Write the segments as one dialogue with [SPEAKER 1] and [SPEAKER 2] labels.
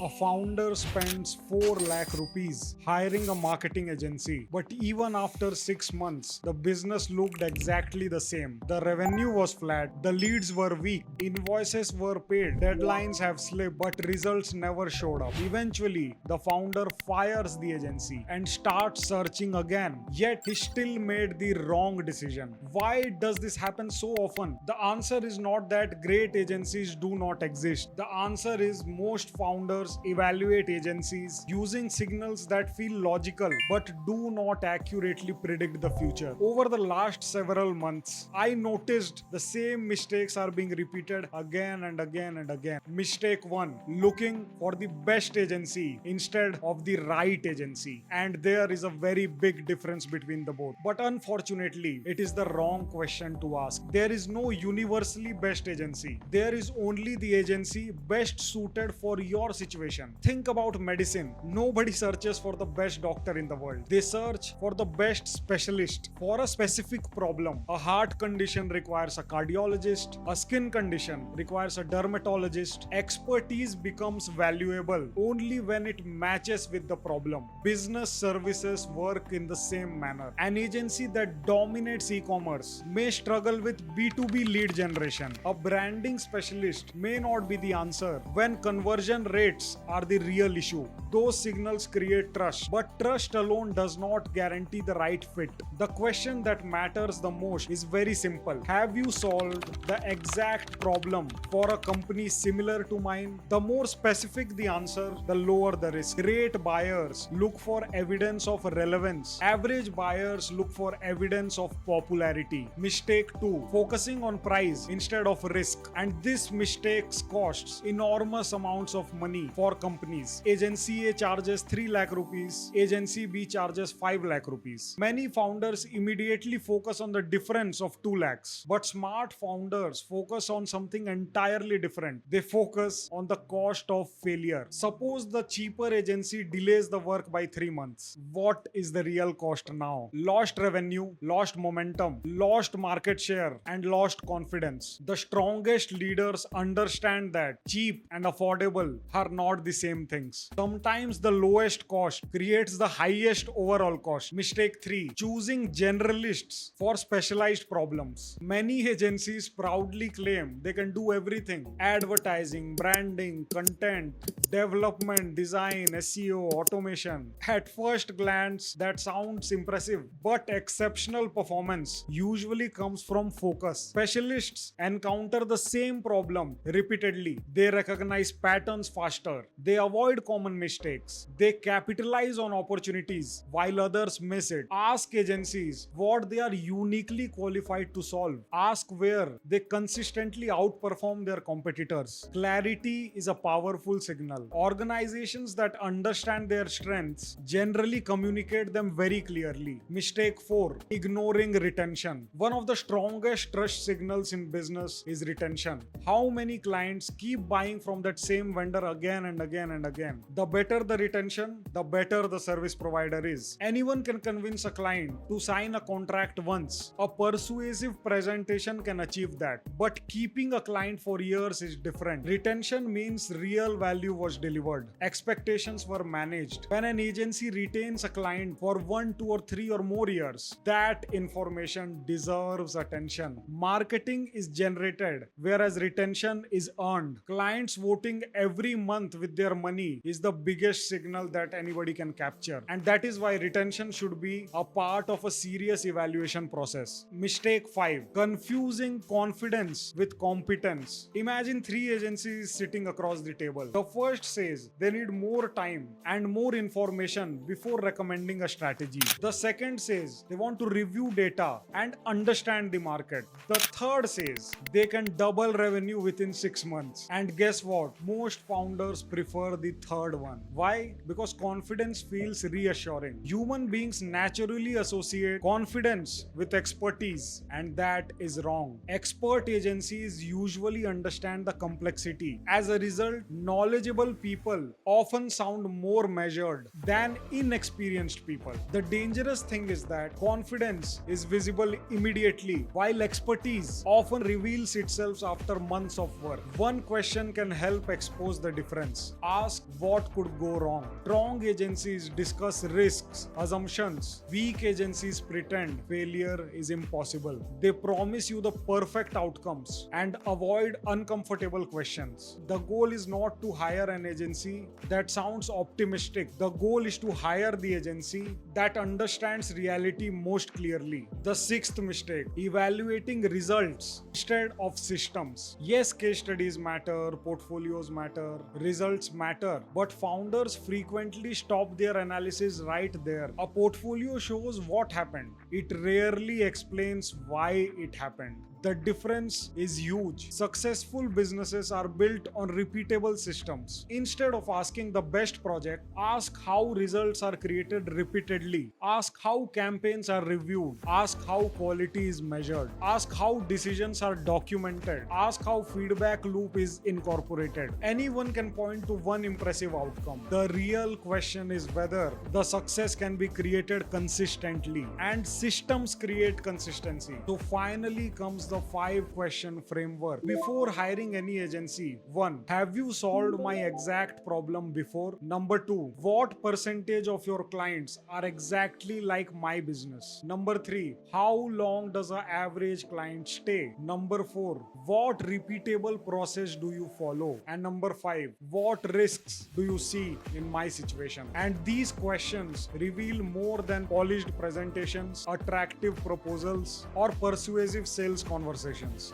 [SPEAKER 1] A founder spends 4 lakh rupees hiring a marketing agency, but even after 6 months, the business looked exactly the same. The revenue was flat, the leads were weak, invoices were paid, deadlines have slipped, but results never showed up. Eventually, the founder fires the agency and starts searching again, yet he still made the wrong decision. Why does this happen so often? The answer is not that great agencies do not exist. The answer is most founders evaluate agencies using signals that feel logical but do not accurately predict the future. Over the last several months, I noticed the same mistakes are being repeated again and again and again. Mistake 1: looking for the best agency instead of the right agency. And there is a very big difference between the both. But unfortunately, it is the wrong question to ask. There is no universally best agency. There is only the agency best suited for your situation. Think about medicine. Nobody searches for the best doctor in the world. They search for the best specialist for a specific problem. A heart condition requires a cardiologist. A skin condition requires a dermatologist. Expertise becomes valuable only when it matches with the problem. Business services work in the same manner. An agency that dominates e-commerce may struggle with B2B lead generation. A branding specialist may not be the answer when conversion rates are the real issue. Those signals create trust, but trust alone does not guarantee the right fit. The question that matters the most is very simple. Have you solved the exact problem for a company similar to mine? The more specific the answer, the lower the risk. Great buyers look for evidence of relevance. Average buyers look for evidence of popularity. Mistake 2: focusing on price instead of risk. And this mistake costs enormous amounts of money for companies. Agency A charges 3 lakh rupees, agency B charges 5 lakh rupees. Many founders immediately focus on the difference of 2 lakhs, but smart founders focus on something entirely different. They focus on the cost of failure. Suppose the cheaper agency delays the work by 3 months. What is the real cost now? Lost revenue, lost momentum, lost market share, and lost confidence. The strongest leaders understand that cheap and affordable are not the same things. Sometimes the lowest cost creates the highest overall cost. Mistake 3: choosing generalists for specialized problems. Many agencies proudly claim they can do everything: advertising, branding, content, development, design, SEO, automation. At first glance, that sounds impressive, but exceptional performance usually comes from focus. Specialists encounter the same problem repeatedly. They recognize patterns faster. They avoid common mistakes. They capitalize on opportunities while others miss it. Ask agencies what they are uniquely qualified to solve. Ask where they consistently outperform their competitors. Clarity is a powerful signal. Organizations that understand their strengths generally communicate them very clearly. Mistake 4: ignoring retention. One of the strongest trust signals in business is retention. How many clients keep buying from that same vendor again and again and again? The better the retention, the better the service provider is. Anyone can convince a client to sign a contract once. A persuasive presentation can achieve that. But keeping a client for years is different. Retention means real value was delivered. Expectations were managed. When an agency retains a client for 1, 2, or 3 or more years, that information deserves attention. Marketing is generated, whereas retention is earned. Clients voting every month with their money is the biggest signal that anybody can capture. And that is why retention should be a part of a serious evaluation process. Mistake 5: confusing confidence with competence. Imagine 3 agencies sitting across the table. The first says they need more time and more information before recommending a strategy. The second says they want to review data and understand the market. The third says they can double revenue within 6 months. And guess what? Most founders prefer the third one. Why? Because confidence feels reassuring. Human beings naturally associate confidence with expertise, and that is wrong. Expert agencies usually understand the complexity. As a result, knowledgeable people often sound more measured than inexperienced people. The dangerous thing is that confidence is visible immediately, while expertise often reveals itself after months of work. One question can help expose the difference. questions. Ask what could go wrong. Strong agencies discuss risks, assumptions. Weak agencies pretend failure is impossible. They promise you the perfect outcomes and avoid uncomfortable questions. The goal is not to hire an agency that sounds optimistic. The goal is to hire the agency that understands reality most clearly. The sixth mistake: evaluating results instead of systems. Yes, case studies matter, portfolios matter, results matter, but founders frequently stop their analysis right there. A portfolio shows what happened, it rarely explains why it happened. The difference is huge. Successful businesses are built on repeatable systems. Instead of asking the best project, ask how results are created repeatedly. Ask how campaigns are reviewed. Ask how quality is measured. Ask how decisions are documented. Ask how feedback loop is incorporated. Anyone can point to one impressive outcome. The real question is whether the success can be created consistently, and systems create consistency. So finally comes the 5-question framework. Before hiring any agency: 1. Have you solved my exact problem before? Number 2. What percentage of your clients are exactly like my business? Number 3. How long does an average client stay? Number 4. What repeatable process do you follow? And number 5. What risks do you see in my situation? And these questions reveal more than polished presentations, attractive proposals, or persuasive sales conversations.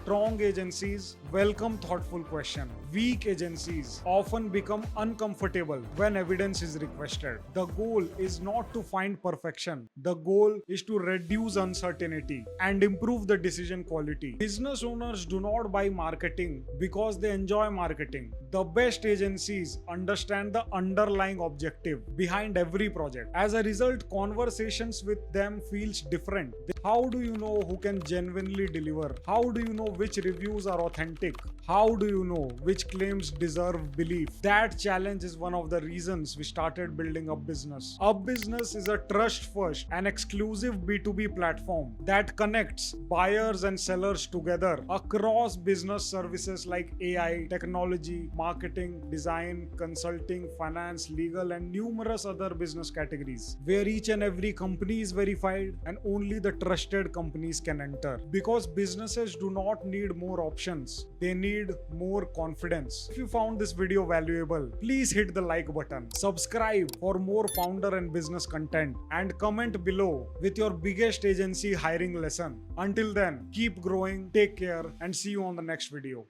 [SPEAKER 1] Strong agencies welcome thoughtful questions. Weak agencies often become uncomfortable when evidence is requested. The goal is not to find perfection. The goal is to reduce uncertainty and improve the decision quality. Business owners do not buy marketing because they enjoy marketing. The best agencies understand the underlying objective behind every project. As a result, conversations with them feels different. How do you know who can genuinely deliver? How do you know which reviews are authentic? How do you know which claims deserve belief? That challenge is one of the reasons we started building Up Business. Up Business is a trust-first and exclusive B2B platform that connects buyers and sellers together across business services like AI, technology, marketing, design, consulting, finance, legal, and numerous other business categories, where each and every company is verified and only the trusted companies can enter. Because businesses do not need more options, they need more confidence. If you found this video valuable, please hit the like button, subscribe for more founder and business content, and comment below with your biggest agency hiring lesson. Until then, keep growing, take care, and see you on the next video.